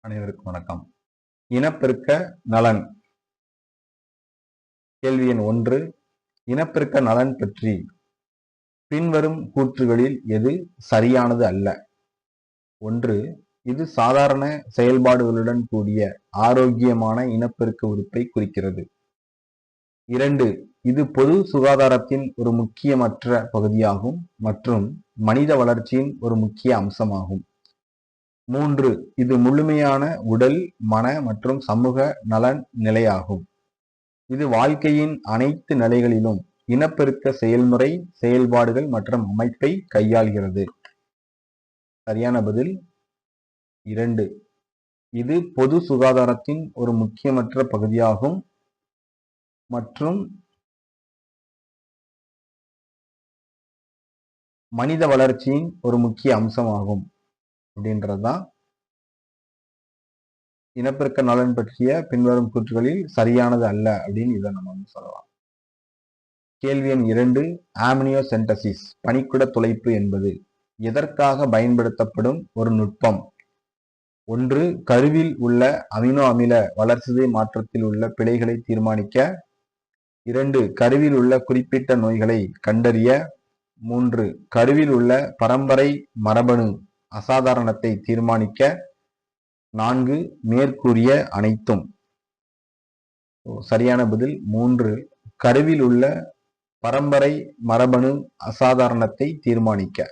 அனைவருக்கும் வணக்கம். இனப்பெருக்க நலன். கேள்வி எண் 1. இனப்பெருக்க நலன் பற்றி பின்வரும் கூற்றுகளில் எது சரியானது அல்ல? 1. இது சாதாரண செயல்பாடுகளுடன் கூடிய ஆரோக்கியமான இனப்பெருக்க உறுப்பை குறிக்கிறது. 2. இது பொது சுகாதாரத்தின் ஒரு முக்கியமற்ற பகுதியாகும் மற்றும் மனித வளர்ச்சியின் ஒரு முக்கிய அம்சமாகும். 3. இது முழுமையான உடல், மன மற்றும் சமூக நலன் நிலையாகும். இது வாழ்க்கையின் அனைத்து நிலைகளிலும் இனப்பெருக்க செயல்முறை, செயல்பாடுகள் மற்றும் அமைப்பை கையாள்கிறது. சரியான பதில் 2. இது பொது சுகாதாரத்தின் ஒரு முக்கியமற்ற பகுதியாகும் மற்றும் மனித வளர்ச்சியின் ஒரு முக்கிய அம்சமாகும். அப்படின்றதுதான் இனப்பெருக்க நலன் பற்றிய பின்வரும் கூற்றுகளில் சரியானது அல்ல அப்படின்னு இதை நம்ம சொல்லலாம். கேள்வி எண் 2. ஆம்னியோசென்டசிஸ் பனிக்குட துளைப்பு என்பது எதற்காக பயன்படுத்தப்படும் ஒரு நுட்பம்? 1. கருவில் உள்ள அமினோ அமில வளர்சிதை மாற்றத்தில் உள்ள பிழைகளை தீர்மானிக்க. 2. கருவில் உள்ள குறிப்பிட்ட நோய்களை கண்டறிய. 3. கருவில் உள்ள பரம்பரை மரபணு அசாதாரணத்தை தீர்மானிக்க. 4. மேற்கூறிய அனைத்தும். சரியான பதில் 3. கருவில் உள்ள பரம்பரை மரபணு அசாதாரணத்தை தீர்மானிக்க.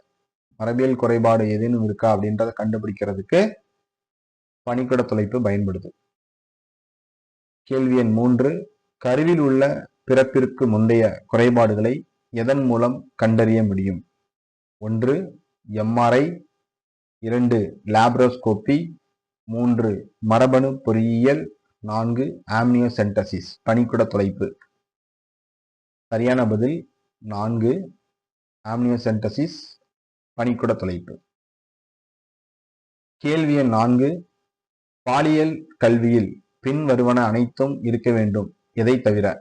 மரபியல் குறைபாடு ஏதேனும் இருக்கா அப்படின்றத கண்டுபிடிக்கிறதுக்கு பனிக்குட துளைப்பு பயன்படுது. கேள்வி எண் 3. கருவில் உள்ள பிறப்பிற்கு முந்தைய குறைபாடுகளை எதன் மூலம் கண்டறிய முடியும்? 1. எம்ஆர்ஐ. 2. லாப்ரோஸ்கோபி. 3. மரபணு பொறியியல். 4. ஆம்னியோசென்டசிஸ் பனிக்குட துளைப்பு. சரியான பதில் 4. ஆம்னியோசென்டசிஸ் பனிக்குட துளைப்பு. கேள்வி எண் 4. பாலியல் கல்வியில் பின்வருவன அனைத்தும் இருக்க வேண்டும். எதை தவிர?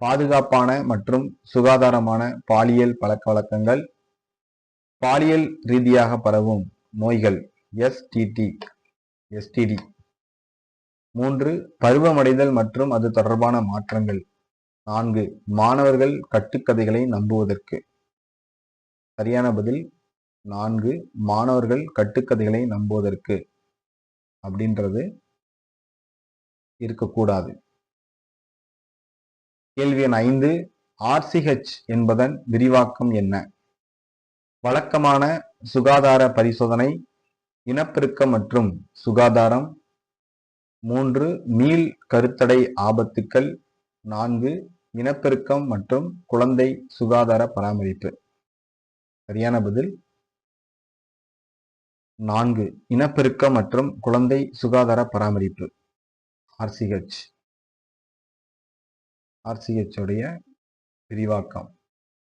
பாதுகாப்பான மற்றும் சுகாதாரமான பாலியல் பழக்க வழக்கங்கள், பாலியல் ரீதியாக பரவும் நோய்கள் STD. 3. பருவமடைதல் மற்றும் அது தொடர்பான மாற்றங்கள். 4. மாணவர்கள் கட்டுக்கதைகளை நம்புவதற்கு. சரியான பதில் 4. மாணவர்கள் கட்டுக்கதைகளை நம்புவதற்கு அப்படின்றது இருக்கக்கூடாது. கேள்வி எண் 5. RCH என்பதன் விரிவாக்கம் என்ன? வழக்கமான சுகாதார பரிசோதனை, இனப்பெருக்கம் மற்றும் சுகாதாரம். 3. மீள் கருத்தடை ஆபத்துக்கள். 4. இனப்பெருக்கம் மற்றும் குழந்தை சுகாதார பராமரிப்பு. சரியான பதில் 4. இனப்பெருக்கம் மற்றும் குழந்தை சுகாதார பராமரிப்பு. RCH உடைய விரிவாக்கம்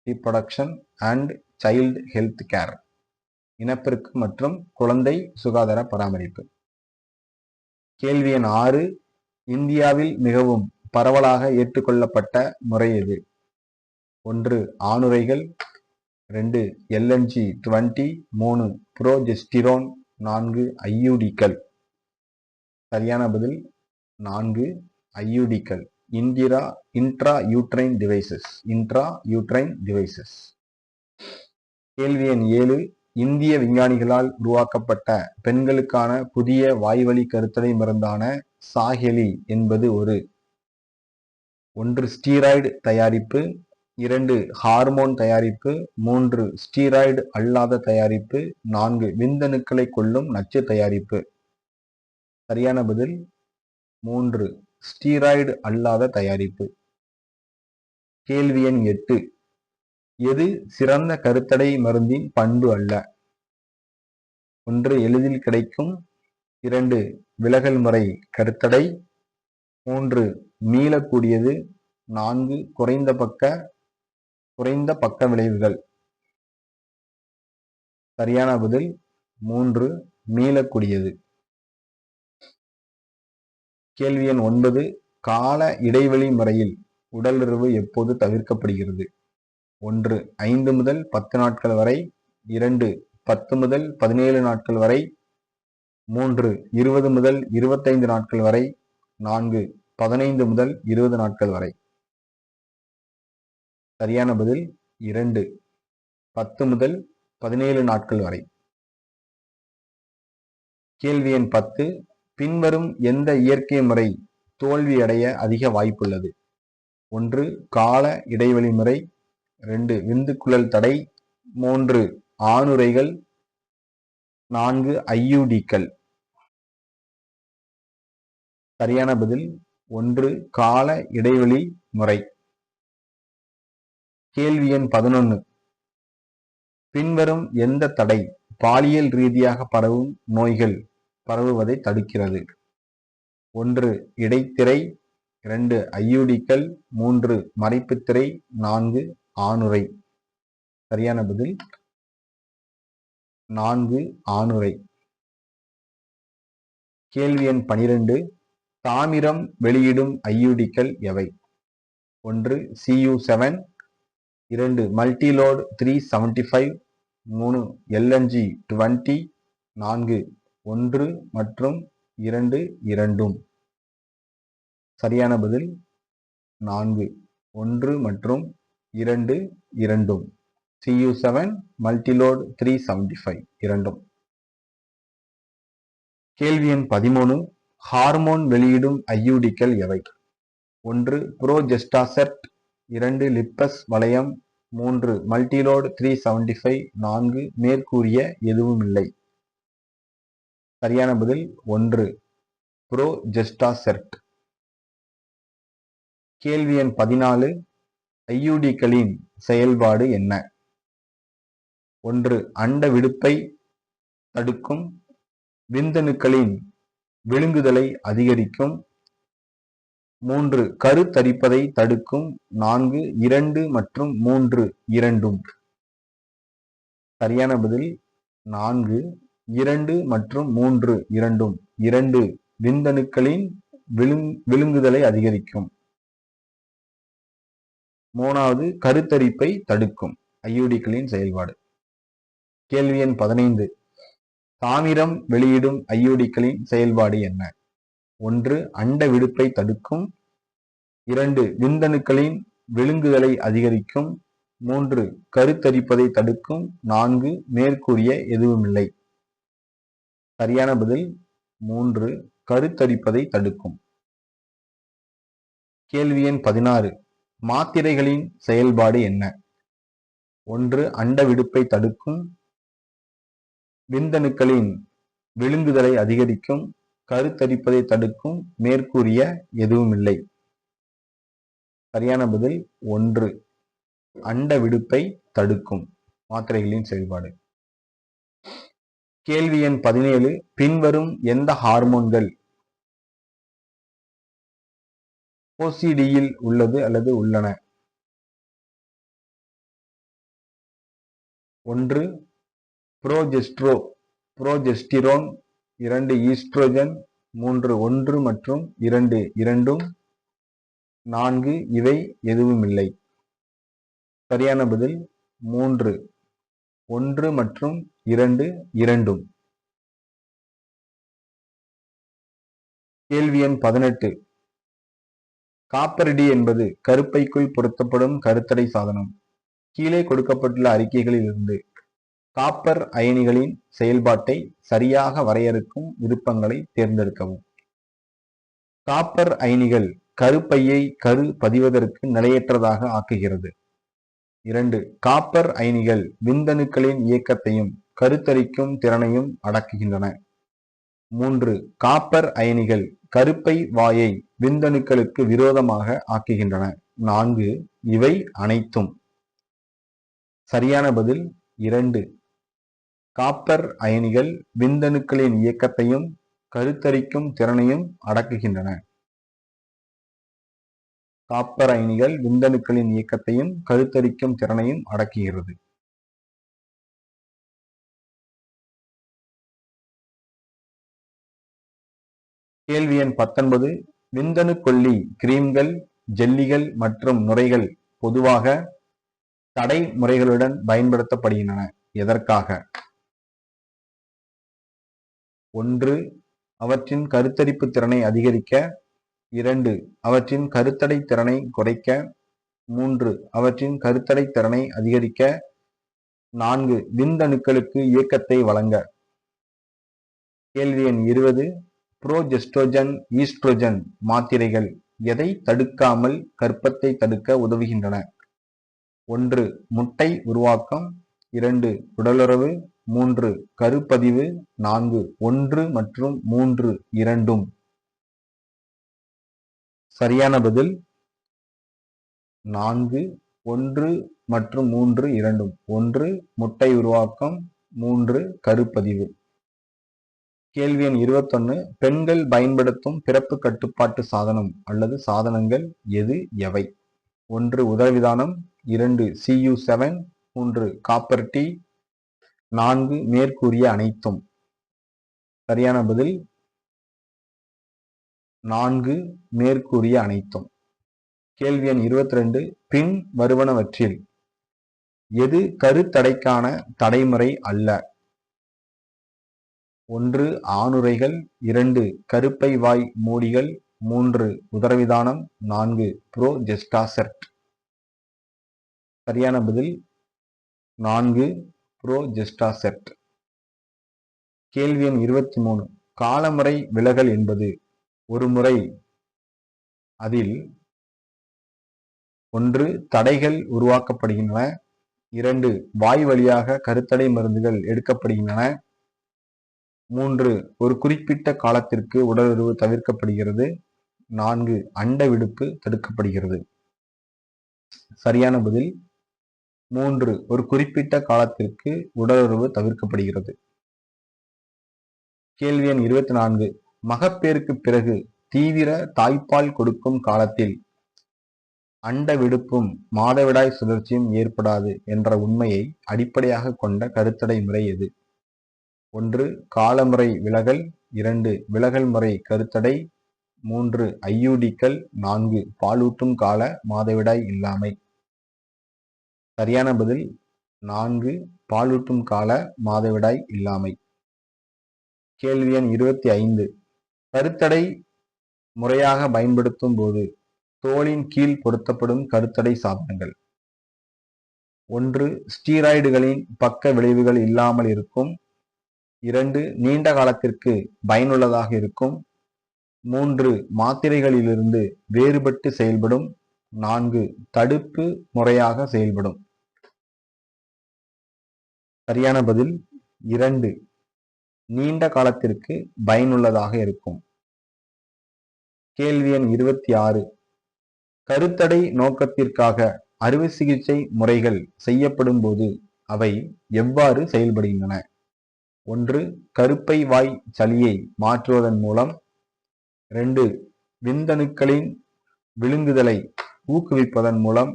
reproduction and child health care, இனப்பெருக்கம் மற்றும் குழந்தை சுகாதார பராமரிப்பு. கேள்வி எண் 6. இந்தியாவில் மிகவும் பரவலாக ஏற்றுக்கொள்ளப்பட்ட முறை எது? 1. ஆணுறைகள். 2. LNG-20. 3. புரோஜெஸ்டிரோன். 4. IUD-க்கள். சரியான பதில் 4. IUD-க்கள், இன்ட்ரா யூட்ரைன் டிவைசஸ். கேள்வி எண் 7. இந்திய விஞ்ஞானிகளால் உருவாக்கப்பட்ட பெண்களுக்கான புதிய வாய்வழி கருத்தடை மருந்தான சாஹெலி என்பது ஒரு 1. ஸ்டீராய்டு தயாரிப்பு. 2. ஹார்மோன் தயாரிப்பு. 3. ஸ்டீராய்டு அல்லாத தயாரிப்பு. 4. விந்தணுக்களை கொல்லும் நச்சு தயாரிப்பு. சரியான பதில் 3. ஸ்டீராய்டு அல்லாத தயாரிப்பு. கேள்வி எண் 8. எது சிறந்த கருத்தடை மருந்தின் பண்பு அல்ல? 1. எளிதில் கிடைக்கும். 2. விலகல் முறை கருத்தடை. 3. மீளக்கூடியது. 4. குறைந்த பக்க விளைவுகள். சரியான பதில் 3. மீளக்கூடியது. கேள்வி எண் 9. கால இடைவெளி முறையில் உடலுறவு எப்போது தவிர்க்கப்படுகிறது? 1. 5 முதல் 10 நாட்கள் வரை. 2. 10 முதல் 17 நாட்கள் வரை. 3 20 முதல் 25 நாட்கள் வரை. 4 15 முதல் 20 நாட்கள் வரை. சரியான பதில் 2 10 முதல் 17 நாட்கள் வரை. கேள்வி எண் 10. பின்வரும் எந்த இயற்கை முறை தோல்வியடைய அதிக வாய்ப்புள்ளது? 1 கால இடைவெளி முறை. 2 விந்துக்குழல் தடை. 3 ஆணுரைகள். 4 ஐயுடிக்கள். சரியான பதில் 1 கால இடைவெளி முறை. கேள்வி எண் 11. பின்வரும் எந்த தடை பாலியல் ரீதியாக பரவும் நோய்கள் பரவுவதை தடுக்கிறது? 1 இடைத்திரை. 2 ஐயுடிக்கள். 3 மறைப்புத்திரை. 4 ஆணுரை. சரியான பதில் 4 ஆணுரை. கேள்வி எண் 12. தாமிரம் வெளியிடும் ஐயுடிக்கள் எவை? 1 Cu7. 2 மல்டிலோட் 375. 3 LNG20. 4 1 மற்றும் 2 இரண்டும். சரியான பதில் 4 1 மற்றும் 2 இரண்டும். Cu7 மல்டிலோட் 375 இரண்டும். கேள்வி எண் 13. ஹார்மோன் வெளியிடும் ஐயுடிக்கள் எவை? 1 புரோஜெஸ்டாசெர்ட். 2 லிப்பஸ் வளையம். 3 மல்டிலோட் 375. 4 மேற்கூறிய எதுவும் இல்லை. சரியான பதில் 1 புரோஜெஸ்டாசெர்ட். கேள்வி எண் 14. ஐயுடிக்களின் செயல்பாடு என்ன? 1 அண்ட விடுப்பை தடுக்கும். விந்தணுக்களின் விழுங்குதலை அதிகரிக்கும். 3 கருத்தரிப்பதை தடுக்கும். 4 2 மற்றும் 3 இரண்டும். சரியான பதில் 4 2 மற்றும் 3 இரண்டும். 2 விந்தணுக்களின் விழுங்குதலை அதிகரிக்கும். 3வது கருத்தரிப்பை தடுக்கும். ஐயுடிக்களின் செயல்பாடு. கேள்வி எண் 15. தாமிரம் வெளியிடும் ஐயுடிக்களின் செயல்பாடு என்ன? 1 அண்ட விடுப்பை தடுக்கும். 2 விந்தணுக்களின் விழுங்குதலை அதிகரிக்கும். 3 கருத்தரிப்பதை தடுக்கும். 4 மேற்கூறிய எதுவுமில்லை. சரியான பதில் 3 கருத்தரிப்பதை தடுக்கும். கேள்வி எண் 16. மாத்திரைகளின் செயல்பாடு என்ன? 1 அண்ட விடுப்பை தடுக்கும். விந்தணுக்களின் விழுங்குதலை அதிகரிக்கும். கருத்தரிப்பதை தடுக்கும். மேற்கூறிய எதுவுமில்லை. சரியான பதில் 1 அண்ட விடுப்பை தடுக்கும் மாத்திரைகளின் செயல்பாடு. கேள்வி எண் 17. பின்வரும் எந்த ஹார்மோன்கள் ஓசிடியில் உள்ளது அல்லது உள்ளன? 1 புரோஜெஸ்டிரோன். 2 ஈஸ்ட்ரோஜன். 3 1 மற்றும் 2 இரண்டும். 4 இவை எதுவுமில்லை. சரியான பதில் 3 1 மற்றும் 2 இரண்டும். கேள்வி எண் 18. காப்பர் டி என்பது கருப்பைக்குள் பொருத்தப்படும் கருத்தடை சாதனம். கீழே கொடுக்கப்பட்டுள்ள அறிக்கைகளில் இருந்து காப்பர் அயனிகளின் செயல்பாட்டை சரியாக வரையறுக்கும் விருப்பங்களை தேர்ந்தெடுக்கவும். காப்பர் அயனிகள் கருப்பையை கரு பதிவதற்கு நிலையற்றதாக ஆக்குகிறது. 2 காப்பர் அயனிகள் விந்தணுக்களின் இயக்கத்தையும் கருத்தரிக்கும் திறனையும் அடக்குகின்றன. 3 காப்பர் அயனிகள் கருப்பை வாயை விந்தணுக்களுக்கு விரோதமாக ஆக்குகின்றன. 4 இவை அனைத்தும். சரியான பதில் 2 காப்பர் அயனிகள் விந்தணுக்களின் இயக்கத்தையும் கருத்தரிக்கும் திறனையும் அடக்குகின்றன. காப்பர் அயனிகள் விந்தணுக்களின் இயக்கத்தையும் கருத்தரிக்கும் திறனையும் அடக்குகிறது. கேள்வி எண் 19. விந்தணு கொல்லி கிரீம்கள், ஜெல்லிகள் மற்றும் நுரைகள் பொதுவாக தடை முறைகளுடன் பயன்படுத்தப்படுகின்றன. எதற்காக? 1 அவற்றின் கருத்தரிப்பு திறனை அதிகரிக்க, 2 அவற்றின் கருத்தடை திறனை குறைக்க, 3 அவற்றின் கருத்தடை திறனை அதிகரிக்க, 4 விந்தணுக்களுக்கு இயக்கத்தை வழங்க. கேள்வி எண் 20 புரோஜெஸ்ட்ரோஜன், ஈஸ்ட்ரோஜன் மாத்திரைகள் எதை தடுக்காமல் கர்ப்பத்தை தடுக்க உதவுகின்றன? 1 முட்டை உருவாக்கம், 2 உடலுறவு, 3 கருப்பதிவு, 4 1 மற்றும் 3 இரண்டும். சரியான பதில் 4 1 மற்றும் 3 இரண்டும். 1 முட்டை உருவாக்கம், 3 கருப்பதிவு. கேள்வி எண் 21 பெண்கள் பயன்படுத்தும் பிறப்பு கட்டுப்பாட்டு சாதனம் அல்லது சாதனங்கள் எவை? 1 உதரவிதானம், 2 CU7, 3 காப்பர் டீ, 4 மேற்கூறிய அனைத்தும். சரியான பதில் 4 மேற்கூறிய அனைத்தும். கேள்வி எண் 22 பின் வருவனவற்றில் எது கருத்தடைக்கான தடைமுறை அல்ல? 1 ஆணுறைகள், 2 கருப்பை வாய் மூடிகள், 3 உதரவிதானம், 4 புரோஜெஸ்டாசெர்ட். சரியான பதில் 4 புரோஜெஸ்டாசெர்ட். கேள்வி எண் 23 காலமுறை விலகல் என்பது ஒரு முறை அதில் 1 தடைகள் உருவாக்கப்படுகின்றன, 2 வாய் வழியாக கருத்தடை மருந்துகள் எடுக்கப்படுகின்றன, 3 ஒரு குறிப்பிட்ட காலத்திற்கு உடலுறவு தவிர்க்கப்படுகிறது, 4 அண்ட விடுப்பு தடுக்கப்படுகிறது. சரியான பதில் 3 ஒரு குறிப்பிட்ட காலத்திற்கு உடலுறவு தவிர்க்கப்படுகிறது. கேள்வி எண் 24 மகப்பேறுக்கு பிறகு தீவிர தாய்ப்பால் கொடுக்கும் காலத்தில் அண்ட விடுப்பும் மாதவிடாய் சுழற்சியும் ஏற்படாது என்ற உண்மையை அடிப்படையாக கொண்ட கருத்தடை முறை எது? 1 காலமுறை விலகல், 2 விலகல் முறை கருத்தடை, 3 ஐயூடிக்கள், 4 பாலூட்டும் கால மாதவிடாய் இல்லாமை. சரியான பதில் 4 பாலூட்டும் கால மாதவிடாய் இல்லாமை. கேள்வி எண் 25 கருத்தடை முறையாக பயன்படுத்தும் போது தோலின் கீழ் பொருத்தப்படும் கருத்தடை சாதனங்கள். 1 ஸ்டீராய்டுகளின் பக்க விளைவுகள் இல்லாமல் இருக்கும், 2 நீண்ட காலத்திற்கு பயனுள்ளதாக இருக்கும், 3 மாத்திரைகளிலிருந்து வேறுபட்டு செயல்படும், 4 தடுப்பு முறையாக செயல்படும். சரியான பதில் 2 நீண்ட காலத்திற்கு பயனுள்ளதாக இருக்கும். கேள்வி எண் 26 கருத்தடை நோக்கத்திற்காக அறுவை சிகிச்சை முறைகள் செய்யப்படும் போது அவை எவ்வாறு செயல்படுகின்றன? 1 கருப்பை வாய் சளியை மாற்றுவதன் மூலம், 2 விந்தணுக்களின் விழுங்குதலை ஊக்குவிப்பதன் மூலம்,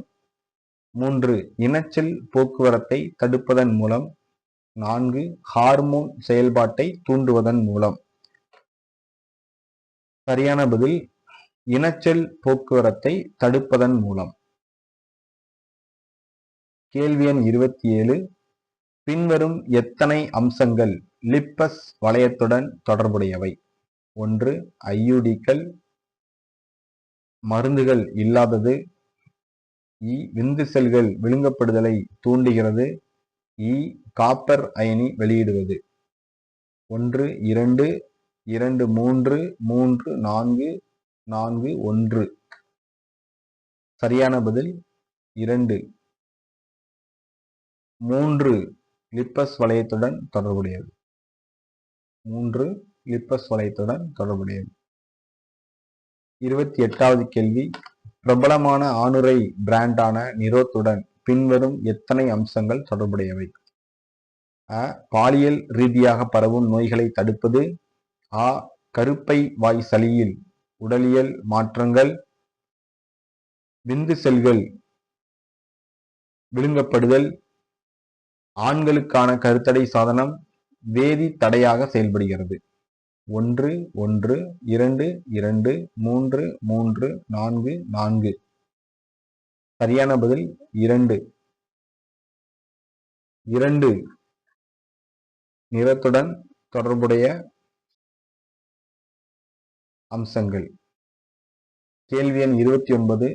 3 இனச்செல் போக்குவரத்தை தடுப்பதன் மூலம், 4 ஹார்மோன் செயல்பாட்டை தூண்டுவதன் மூலம். சரியான பதில் இனச்செல் போக்குவரத்தை தடுப்பதன் மூலம். கேள்வி எண் 27 பின்வரும் எத்தனை அம்சங்கள் லிப்பஸ் வளையத்துடன் தொடர்புடையவை? 1 ஐயூடிக்கள், மருந்துகள் இல்லாதது, விந்து செல்கள் விழுங்கப்படுதலை தூண்டுகிறது, காப்பர் அயனி வெளியிடுவது. 1 2 2 3 3 4 4 1. சரியான பதில் 2 3 லிப்பஸ் வளையத்துடன் தொடர்புடையது. 3 லிப்பஸ் வளையத்துடன் தொடர்புடையது. 28வது கேள்வி பிரபலமான ஆணுறை பிராண்டான நிரோத்துடன் பின்வரும் எத்தனை அம்சங்கள் தொடர்புடையவை? பாலியல் ரீதியாக பரவும் நோய்களை தடுப்பது, கருப்பை வாய் சளியில் உடலியல் மாற்றங்கள், விந்து செல்கள் விழுங்கப்படுதல், ஆண்களுக்கான கருத்தடை சாதனம், வேதி தடையாக செயல்படுகிறது. 1 1 2 2 3 3 4 4. சரியான பதில் 2 2 நிறத்துடன் தொடர்புடைய அம்சங்கள். கேள்வி எண் 29.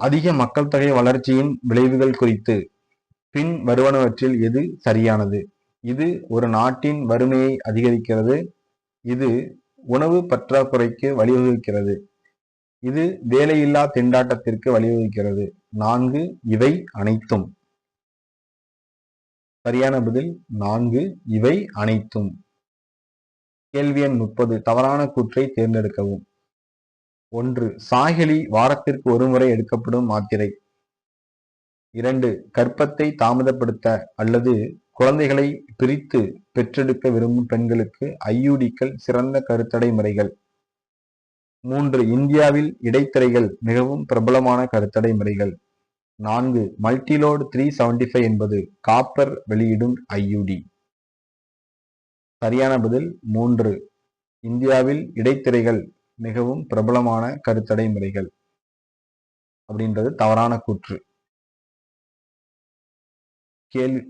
அதிக மக்கள் தொகை வளர்ச்சியின் விளைவுகள் குறித்து பின் வருவனவற்றில் எது சரியானது? இது ஒரு நாட்டின் வறுமையை அதிகரிக்கிறது. இது உணவு பற்றாக்குறைக்கு வழிவகுக்கிறது. இது வேலையில்லா திண்டாட்டத்திற்கு வழிவகுக்கிறது. 4 இவை அனைத்தும். சரியான பதில் 4 இவை அனைத்தும். கேள்வி எண் 30. தவறான கூற்றை தேர்ந்தெடுக்கவும். 1. சாகிலி வாரத்திற்கு ஒருமுறை எடுக்கப்படும் மாத்திரை. 2. கர்ப்பத்தை தாமதப்படுத்த அல்லது குழந்தைகளை பிரித்து பெற்றெடுக்க விரும்பும் பெண்களுக்கு IUDக்கள் சிறந்த கருத்தடை முறைகள். 3. இந்தியாவில் இடைத்திரைகள் மிகவும் பிரபலமான கருத்தடை முறைகள். 4. மல்டிலோட் 375 என்பது காப்பர் வெளியிடும் IUD. சரியான பதில் 3. இந்தியாவில் இடைத்திரைகள் மிகவும் பிரபலமான கருத்தடை முறைகள் அப்படின்றது தவறான கூற்று. கேள்வி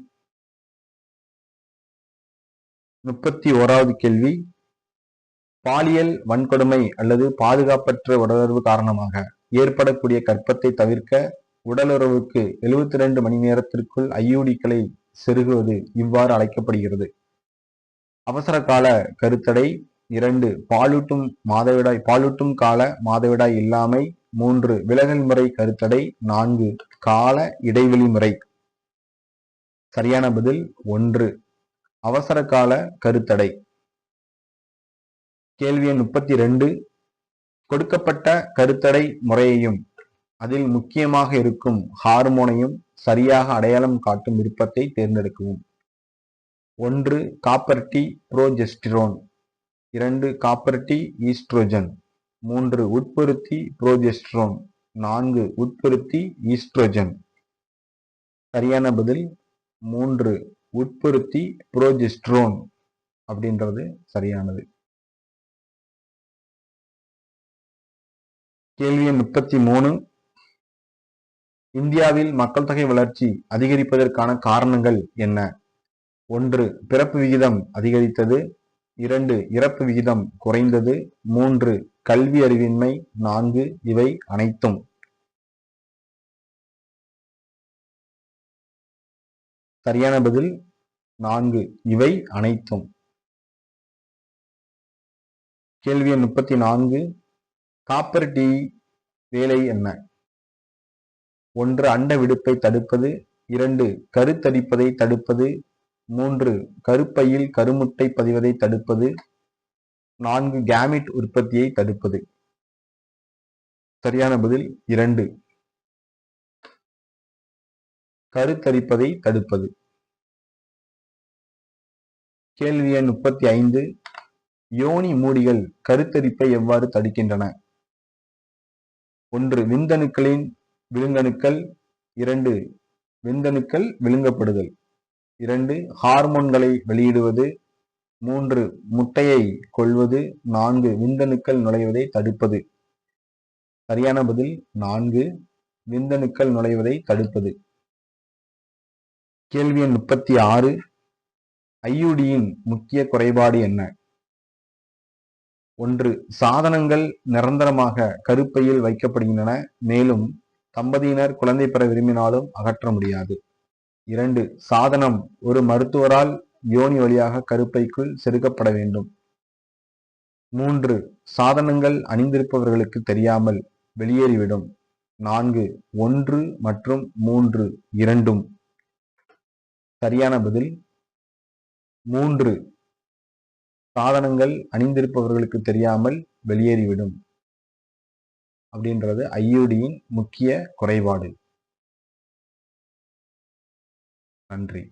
31வது கேள்வி. பாலியல் வன்கொடுமை அல்லது பாதுகாப்பற்ற உடலுறவு காரணமாக ஏற்படக்கூடிய கர்ப்பத்தை தவிர்க்க உடலுறவுக்கு 72 மணி நேரத்திற்குள் IUDக்களை செருகுவது இவ்வாறு அழைக்கப்படுகிறது. அவசர கால கருத்தடை. 2. பாலூட்டும் கால மாதவிடாய் இல்லாமை. 3. விலகல் முறை கருத்தடை. 4. கால இடைவெளி முறை. சரியான பதில் 1. அவசர கால கருத்தடை. கேள்வி எண் 32. கொடுக்கப்பட்ட கருத்தடை முறையையும் அதில் முக்கியமாக இருக்கும் ஹார்மோனையும் சரியாக அடையாளம் காட்டும் விருப்பத்தை தேர்ந்தெடுக்கவும். 1. Copper T progesterone. 2. Copper T oestrogen. 3. உட்பொருத்தி புரோஜெஸ்டிரோன். 4. உட்பொருத்தி ஈஸ்ட்ரோஜன். சரியான பதில் 3. உட்பொருத்தி புரோஜெஸ்டிரோன் அப்படின்றது சரியானது. கேள்வி எண் 33. இந்தியாவில் மக்கள் தொகை வளர்ச்சி அதிகரிப்பதற்கான காரணங்கள் என்ன? 1. பிறப்பு விகிதம் அதிகரித்தது. 2. இறப்பு விகிதம் குறைந்தது. 3. கல்வி அறிவின்மை. 4 இவை அனைத்தும். சரியான பதில் 4 இவை அனைத்தும். கேள்வி எண் 34. காப்பர் டி வேலை என்ன? 1. அண்ட விடுப்பை தடுப்பது. 2. கருத்தரிப்பதை தடுப்பது. 3. கருப்பையில் கருமுட்டை பதிவதை தடுப்பது. 4. கேமிட் உற்பத்தியை தடுப்பது. சரியான பதில் 2. கருத்தரிப்பதை தடுப்பது. கேள்வி எண் 35. யோனி மூடிகள் கருத்தரிப்பை எவ்வாறு தடுக்கின்றன? 1. விந்தணுக்களின் விழுங்கணுக்கள். 2. விந்தணுக்கள் விழுங்கப்படுதல். 2. ஹார்மோன்களை வெளியிடுவது. 3. முட்டையை கொல்வது. 4. விந்தணுக்கள் நுழைவதை தடுப்பது. சரியான பதில் 4. விந்தணுக்கள் நுழைவதை தடுப்பது. கேள்வி எண் 36. IUDயின் முக்கிய குறைபாடு என்ன? 1. சாதனங்கள் நிரந்தரமாக கருப்பையில் வைக்கப்படுகின்றன. மேலும் தம்பதியினர் குழந்தை பெற விரும்பினாலும் அகற்ற முடியாது. 2. சாதனம் ஒரு மருத்துவரால் யோனி வழியாக கருப்பைக்குள் செருகப்பட வேண்டும். 3. சாதனங்கள் அணிந்திருப்பவர்களுக்கு தெரியாமல் வெளியேறிவிடும். 4. 1 மற்றும் 3 இரண்டும். சரியான பதில் 3. சாதனங்கள் அணிந்திருப்பவர்களுக்கு தெரியாமல் வெளியேறிவிடும் அப்படின்றது IUDயின் முக்கிய குறைபாடு. நன்றி.